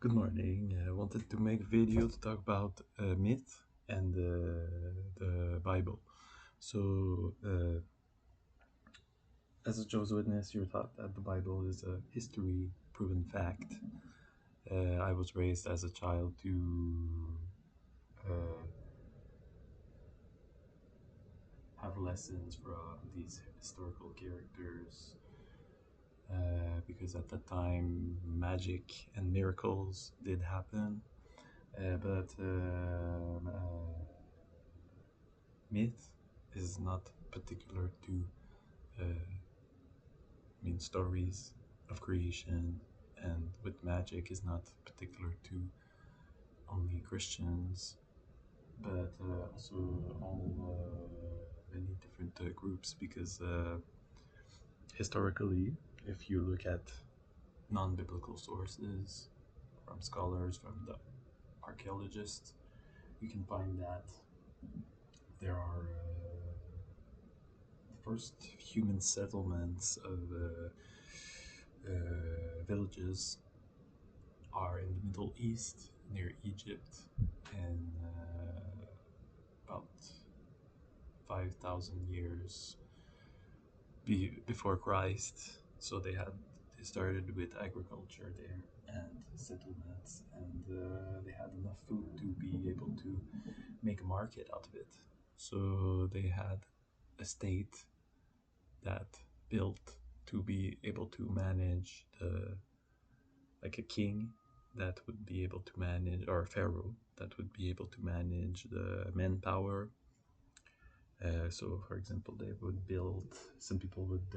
Good morning. I wanted to make a video to talk about myth and the Bible. So, as a Jehovah's Witness, you're taught that the Bible is a history-proven fact. I was raised as a child to uh, have lessons from these historical characters because at that time magic and miracles did happen. But myth is not particular to stories of creation, and with magic is not particular to only Christians, but also all many different groups. Because historically, if you look at non-biblical sources from scholars, from the archaeologists, you can find that there are the first human settlements of villages are in the Middle East, near Egypt, and about 5,000 years before Christ. So they started with agriculture there and settlements, and they had enough food to be able to make a market out of it. So they had a state that built to be able to manage like a king that would be able to manage, or a pharaoh that would be able to manage the manpower. So, for example, they would build, some people would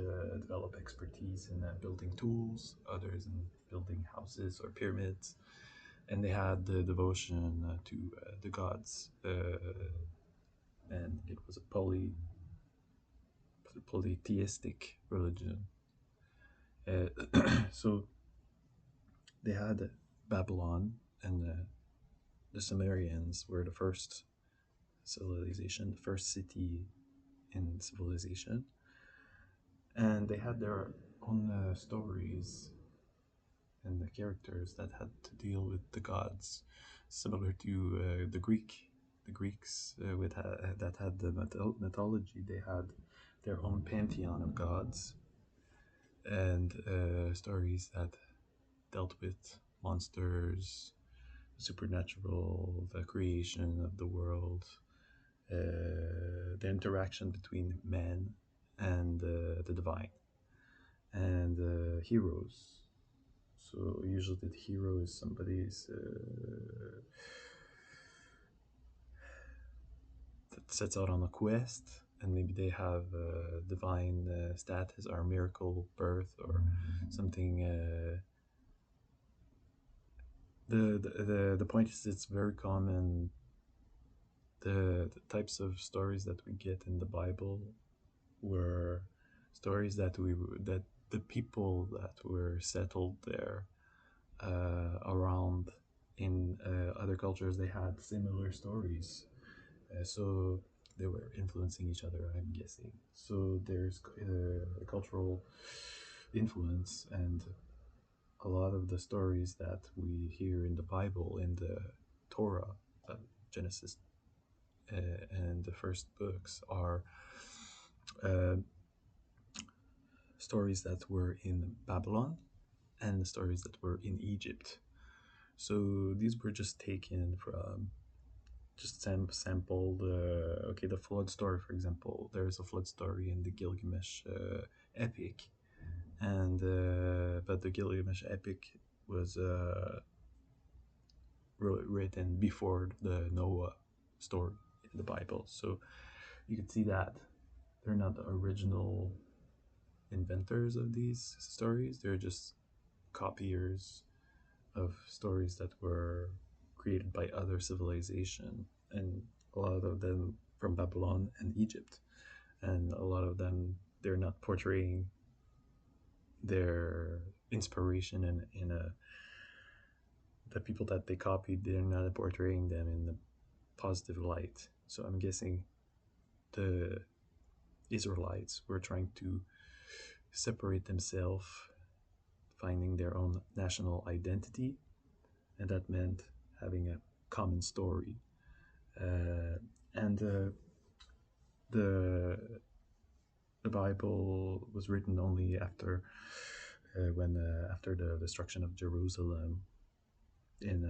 develop expertise in building tools, others in building houses or pyramids, and they had the devotion to the gods, and it was a polytheistic religion. So they had Babylon, and the Sumerians were the first civilization, the first city in civilization, and they had their own stories and the characters that had to deal with the gods, similar to the Greeks that had the mythology. They had their own pantheon of gods and stories that dealt with monsters, supernatural, the creation of the world, the interaction between men and the divine, and heroes. So usually the hero is somebody's that sets out on a quest, and maybe they have divine status or miracle birth or something. The point is, it's very common. The types of stories that we get in the Bible were stories that the people that were settled there around in other cultures, they had similar stories, so they were influencing each other, I'm guessing. So there's a cultural influence, and a lot of the stories that we hear in the Bible, in the Torah, Genesis, and the first books are uh, stories that were in Babylon and the stories that were in Egypt. So these were just taken from, just sampled. Okay, the flood story, for example. There's a flood story in the Gilgamesh epic, and but the Gilgamesh epic was written before the Noah story in the Bible. So you can see that they're not the original inventors of these stories. They're just copiers of stories that were created by other civilization, and a lot of them from Babylon and Egypt. And a lot of them, they're not portraying their inspiration in a the people that they copied, they're not portraying them in the positive light. So I'm guessing the Israelites were trying to separate themselves, finding their own national identity, and that meant having a common story. And the the Bible was written only after when after the destruction of Jerusalem in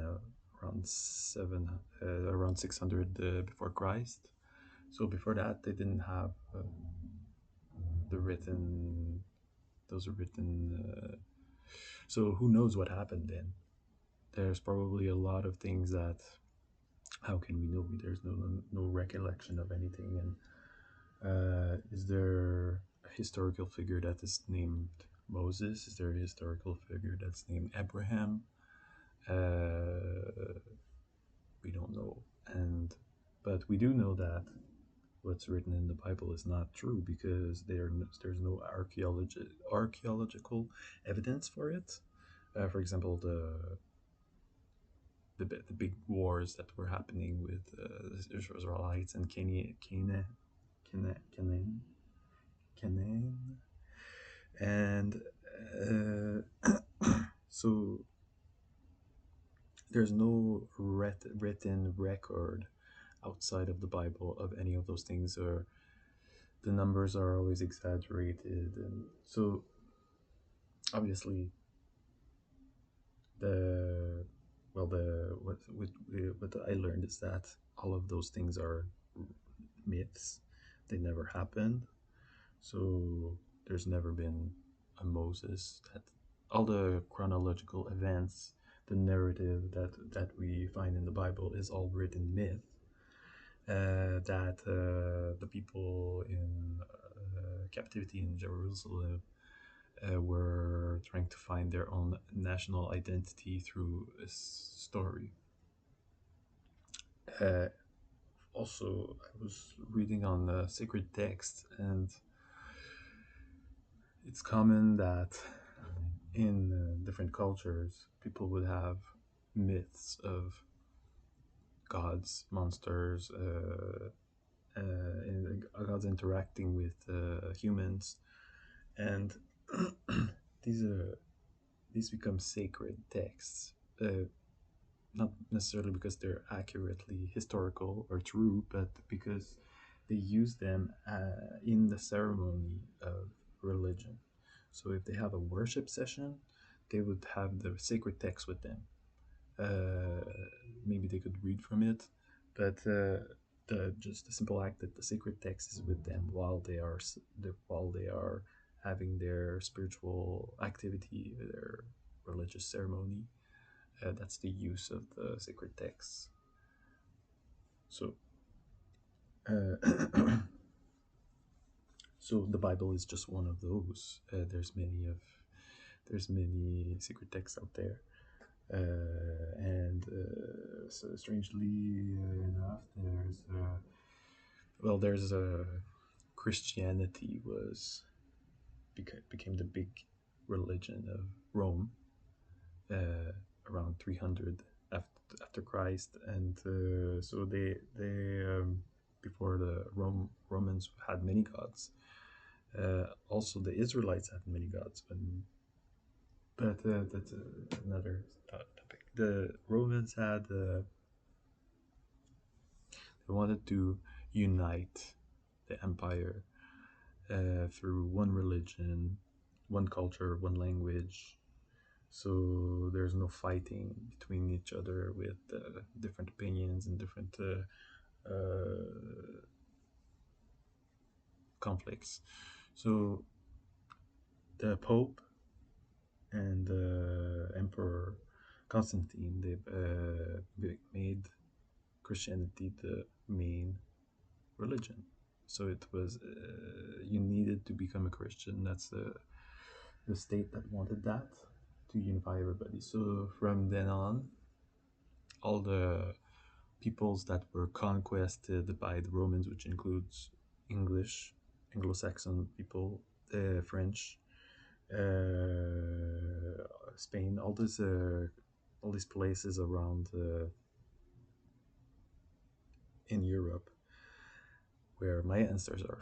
around 600 before Christ. So before that, they didn't have the written those are written. So who knows what happened then? There's probably a lot of things that how can we know? There's no recollection of anything. And is there a historical figure that is named Moses? Is there a historical figure that's named Abraham? We don't know. And but we do know that what's written in the Bible is not true because there's no archaeological evidence for it. For example, the big wars that were happening with the Israelites and Canaan, and so there's no written record outside of the Bible of any of those things, or the numbers are always exaggerated, and so obviously the the what I learned is that all of those things are myths. They never happened. So there's never been a Moses. That all the chronological events, the narrative that we find in the Bible is all written myth. That the people in captivity in Jerusalem were trying to find their own national identity through a story. Uh, Also, I was reading on the sacred text, and it's common that in different cultures, people would have myths of gods, monsters, and gods interacting with humans, and these these become sacred texts. Not necessarily because they're accurately historical or true, but because they use them in the ceremony of religion. So if they have a worship session, they would have the sacred text with them. Uh, Maybe they could read from it, but just the simple act that the sacred text is with them while they are having their spiritual activity, their religious ceremony, that's the use of the sacred texts. So, uh, so the Bible is just one of those. There's many sacred texts out there, and so strangely enough, there's Christianity became the big religion of Rome uh, around 300 after Christ, and so they before the Romans had many gods. Also, the Israelites had many gods, but that's another topic. The Romans had they wanted to unite the empire through one religion, one culture, one language, so there's no fighting between each other with different opinions and different conflicts. So the Pope and the Emperor Constantine, they made Christianity the main religion. So it was you needed to become a Christian. That's the state that wanted that to unify everybody. So from then on, all the peoples that were conquered by the Romans, which includes English, Anglo-Saxon people, French, Spain, all these places around in Europe where my ancestors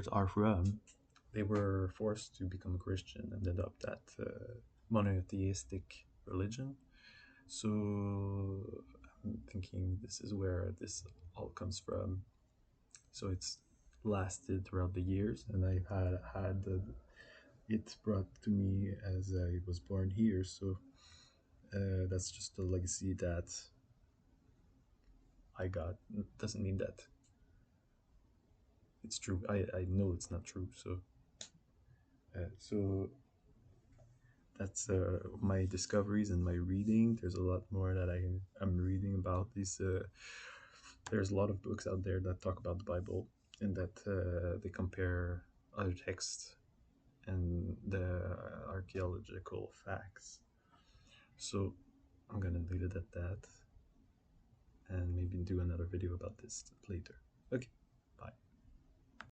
are from. They were forced to become Christian and adopt that monotheistic religion. So I'm thinking this is where this all comes from. So it's lasted throughout the years, and I've had it brought to me as I was born here. So that's just a legacy that I got. Doesn't mean that it's true. I know it's not true. So that's my discoveries and my reading. There's a lot more that I'm reading about these. There's a lot of books out there that talk about the Bible and that they compare other texts and the archaeological facts. So I'm gonna leave it at that and maybe do another video about this later.